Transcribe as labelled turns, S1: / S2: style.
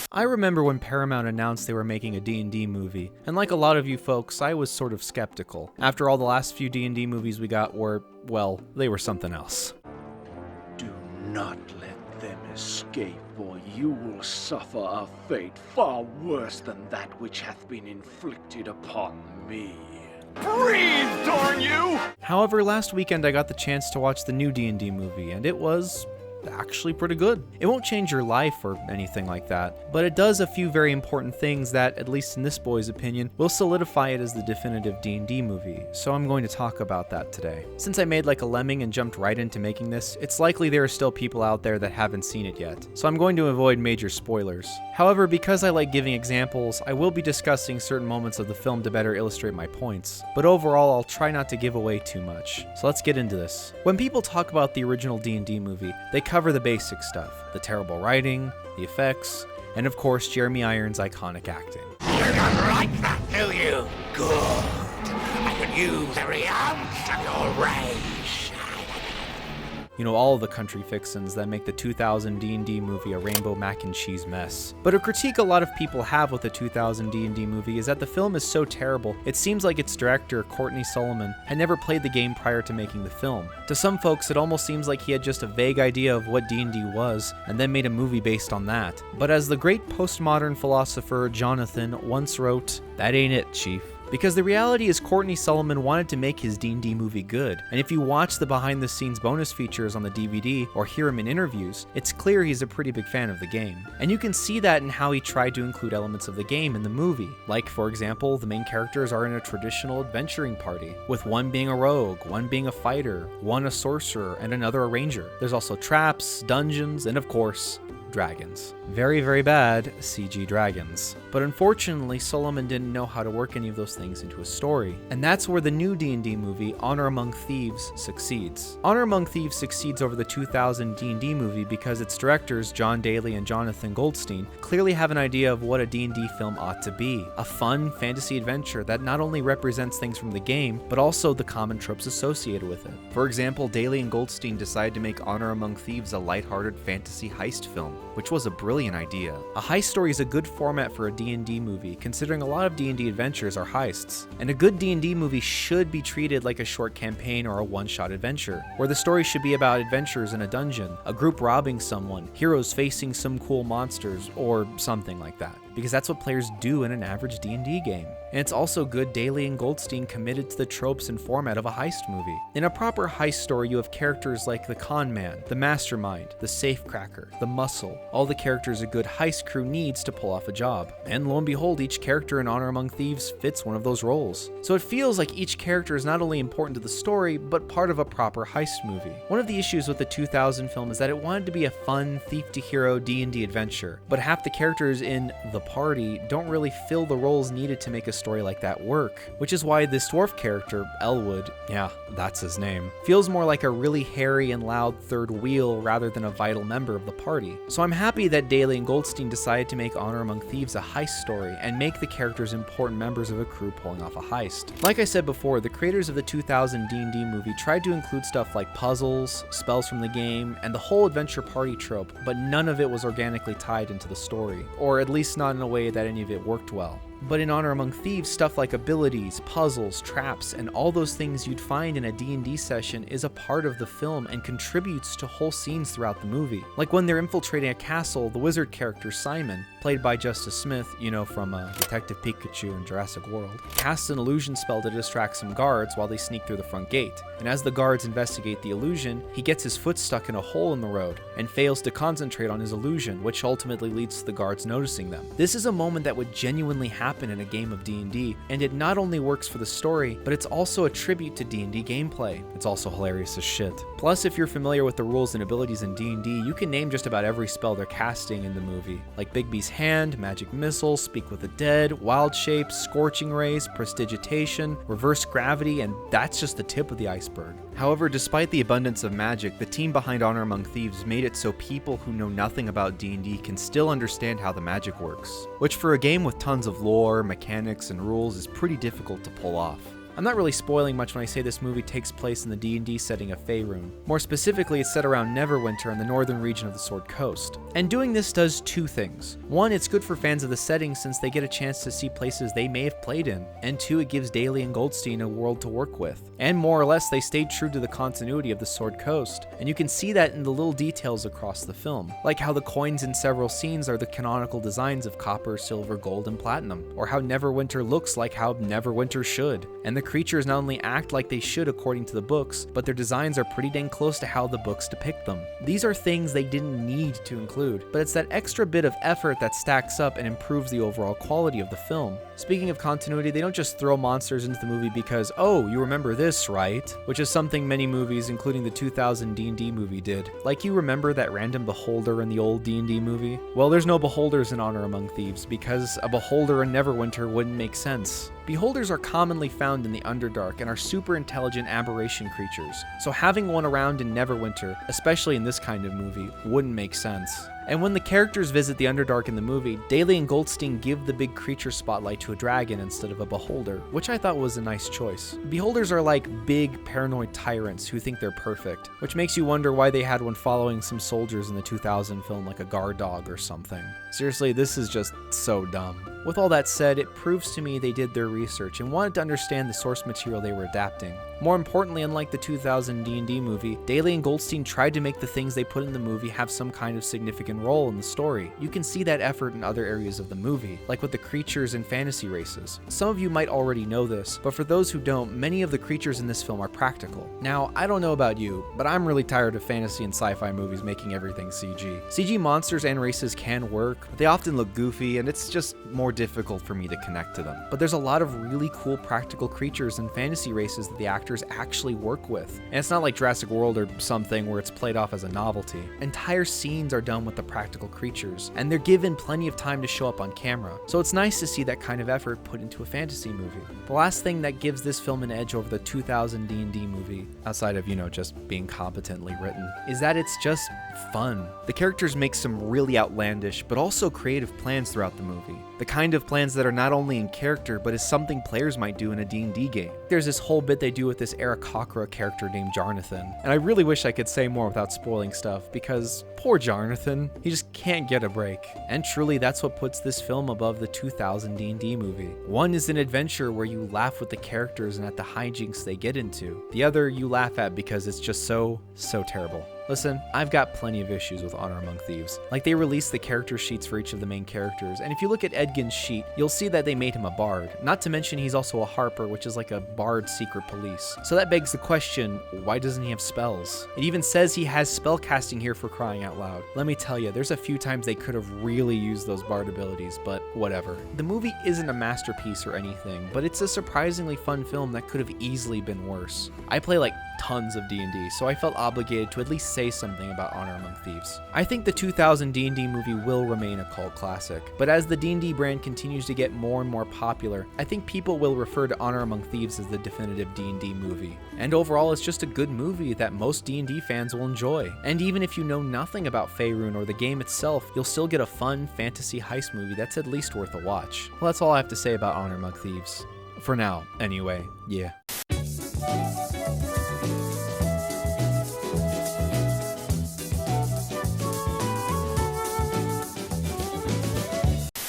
S1: I remember when Paramount announced they were making a D&D movie, and like a lot of you folks, I was sort of skeptical. After all, the last few D&D movies we got were, well, they were something else.
S2: Do not let them escape, or you will suffer a fate far worse than that which hath been inflicted upon me. Breathe, darn you!
S1: However, last weekend I got the chance to watch the new D&D movie, and it was actually pretty good. It won't change your life or anything like that, but it does a few very important things that, at least in this boy's opinion, will solidify it as the definitive D&D movie, so I'm going to talk about that today. Since I made like a lemming and jumped right into making this, it's likely there are still people out there that haven't seen it yet, so I'm going to avoid major spoilers. However, because I like giving examples, I will be discussing certain moments of the film to better illustrate my points, but overall I'll try not to give away too much. So let's get into this. When people talk about the original D&D movie, they cover the basic stuff, the terrible writing, the effects, and of course Jeremy Irons' iconic acting.
S3: You don't like that, do you? Good. I could use every ounce of your rage.
S1: You know, all the country fixins that make the 2000 D&D movie a rainbow mac and cheese mess. But a critique a lot of people have with the 2000 D&D movie is that the film is so terrible, it seems like its director, Courtney Solomon, had never played the game prior to making the film. To some folks, it almost seems like he had just a vague idea of what D&D was, and then made a movie based on that. But as the great postmodern philosopher Jonathan once wrote, "That ain't it, Chief." Because the reality is Courtney Solomon wanted to make his D&D movie good, and if you watch the behind-the-scenes bonus features on the DVD or hear him in interviews, it's clear he's a pretty big fan of the game. And you can see that in how he tried to include elements of the game in the movie. Like, for example, the main characters are in a traditional adventuring party, with one being a rogue, one being a fighter, one a sorcerer, and another a ranger. There's also traps, dungeons, and of course, dragons. Very, very bad CG dragons. But unfortunately, Solomon didn't know how to work any of those things into a story. And that's where the new D&D movie, Honor Among Thieves, succeeds. Honor Among Thieves succeeds over the 2000 D&D movie because its directors, John Daly and Jonathan Goldstein, clearly have an idea of what a D&D film ought to be. A fun fantasy adventure that not only represents things from the game, but also the common tropes associated with it. For example, Daly and Goldstein decided to make Honor Among Thieves a lighthearted fantasy heist film, which was a brilliant idea. A heist story is a good format for a D&D movie, considering a lot of D&D adventures are heists. And a good D&D movie should be treated like a short campaign or a one-shot adventure, where the story should be about adventures in a dungeon, a group robbing someone, heroes facing some cool monsters, or something like that. Because that's what players do in an average D&D game. And it's also good Daly and Goldstein committed to the tropes and format of a heist movie. In a proper heist story, you have characters like the con man, the mastermind, the safecracker, the muscle, all the characters a good heist crew needs to pull off a job. And lo and behold, each character in Honor Among Thieves fits one of those roles. So it feels like each character is not only important to the story, but part of a proper heist movie. One of the issues with the 2000 film is that it wanted to be a fun thief-to-hero D&D adventure, but half the characters in the party don't really fill the roles needed to make a story like that work, which is why this dwarf character, Elwood, yeah, that's his name, feels more like a really hairy and loud third wheel rather than a vital member of the party. So I'm happy that Daly and Goldstein decided to make Honor Among Thieves a heist story and make the characters important members of a crew pulling off a heist. Like I said before, the creators of the 2000 D&D movie tried to include stuff like puzzles, spells from the game, and the whole adventure party trope, but none of it was organically tied into the story, or at least not in a way that any of it worked well. But in Honor Among Thieves, stuff like abilities, puzzles, traps, and all those things you'd find in a D&D session is a part of the film and contributes to whole scenes throughout the movie. Like when they're infiltrating a castle, the wizard character Simon, played by Justice Smith, you know, from Detective Pikachu in Jurassic World, casts an illusion spell to distract some guards while they sneak through the front gate. And as the guards investigate the illusion, he gets his foot stuck in a hole in the road and fails to concentrate on his illusion, which ultimately leads to the guards noticing them. This is a moment that would genuinely happen in a game of D&D, and it not only works for the story, but it's also a tribute to D&D gameplay. It's also hilarious as shit. Plus, if you're familiar with the rules and abilities in D&D, you can name just about every spell they're casting in the movie, like Bigby's Hand, Magic Missile, Speak with the Dead, Wild Shape, Scorching Rays, Prestidigitation, Reverse Gravity, and that's just the tip of the iceberg. However, despite the abundance of magic, the team behind Honor Among Thieves made it so people who know nothing about D&D can still understand how the magic works, which for a game with tons of lore, mechanics, and rules is pretty difficult to pull off. I'm not really spoiling much when I say this movie takes place in the D&D setting of Faerun. More specifically, it's set around Neverwinter in the northern region of the Sword Coast. And doing this does two things. One, it's good for fans of the setting since they get a chance to see places they may have played in. And two, it gives Daly and Goldstein a world to work with. And more or less, they stayed true to the continuity of the Sword Coast. And you can see that in the little details across the film, like how the coins in several scenes are the canonical designs of copper, silver, gold, and platinum, or how Neverwinter looks like how Neverwinter should. And the creatures not only act like they should according to the books, but their designs are pretty dang close to how the books depict them. These are things they didn't need to include, but it's that extra bit of effort that stacks up and improves the overall quality of the film. Speaking of continuity, they don't just throw monsters into the movie because, oh, you remember this, right? Which is something many movies, including the 2000 D&D movie, did. Like, you remember that random beholder in the old D&D movie? Well, there's no beholders in Honor Among Thieves because a beholder in Neverwinter wouldn't make sense. Beholders are commonly found in the Underdark and are super intelligent aberration creatures, so having one around in Neverwinter, especially in this kind of movie, wouldn't make sense. And when the characters visit the Underdark in the movie, Daly and Goldstein give the big creature spotlight to a dragon instead of a beholder, which I thought was a nice choice. Beholders are like big, paranoid tyrants who think they're perfect, which makes you wonder why they had one following some soldiers in the 2000 film like a guard dog or something. Seriously, this is just so dumb. With all that said, it proves to me they did their research and wanted to understand the source material they were adapting. More importantly, unlike the 2000 D&D movie, Daly and Goldstein tried to make the things they put in the movie have some kind of significant role in the story. You can see that effort in other areas of the movie, like with the creatures and fantasy races. Some of you might already know this, but for those who don't, many of the creatures in this film are practical. Now, I don't know about you, but I'm really tired of fantasy and sci-fi movies making everything CG. CG monsters and races can work, but they often look goofy, and it's just more difficult for me to connect to them. But there's a lot of really cool practical creatures and fantasy races that the actors actually work with. And it's not like Jurassic World or something where it's played off as a novelty. Entire scenes are done with the practical creatures, and they're given plenty of time to show up on camera. So it's nice to see that kind of effort put into a fantasy movie. The last thing that gives this film an edge over the 2000 D&D movie, outside of, just being competently written, is that it's just fun. The characters make some really outlandish, but also creative plans throughout the movie. The kind of plans that are not only in character, but is something players might do in a D&D game. There's this whole bit they do with this Eric Cockra character named Jarnathan, and I really wish I could say more without spoiling stuff, because poor Jarnathan, he just can't get a break. And truly, that's what puts this film above the 2000 D&D movie. One is an adventure where you laugh with the characters and at the hijinks they get into. The other you laugh at because it's just so terrible. Listen, I've got plenty of issues with Honor Among Thieves. Like, they released the character sheets for each of the main characters, and if you look at Edgin's sheet, you'll see that they made him a bard. Not to mention he's also a harper, which is like a bard secret police. So that begs the question, why doesn't he have spells? It even says he has spellcasting here, for crying out loud. Let me tell you, there's a few times they could have really used those bard abilities, but whatever. The movie isn't a masterpiece or anything, but it's a surprisingly fun film that could have easily been worse. I play like tons of D&D, so I felt obligated to at least say something about Honor Among Thieves. I think the 2000 D&D movie will remain a cult classic, but as the D&D brand continues to get more and more popular, I think people will refer to Honor Among Thieves as the definitive D&D movie. And overall, it's just a good movie that most D&D fans will enjoy. And even if you know nothing about Faerun or the game itself, you'll still get a fun fantasy heist movie that's at least worth a watch. Well, that's all I have to say about Honor Among Thieves. For now, anyway, yeah.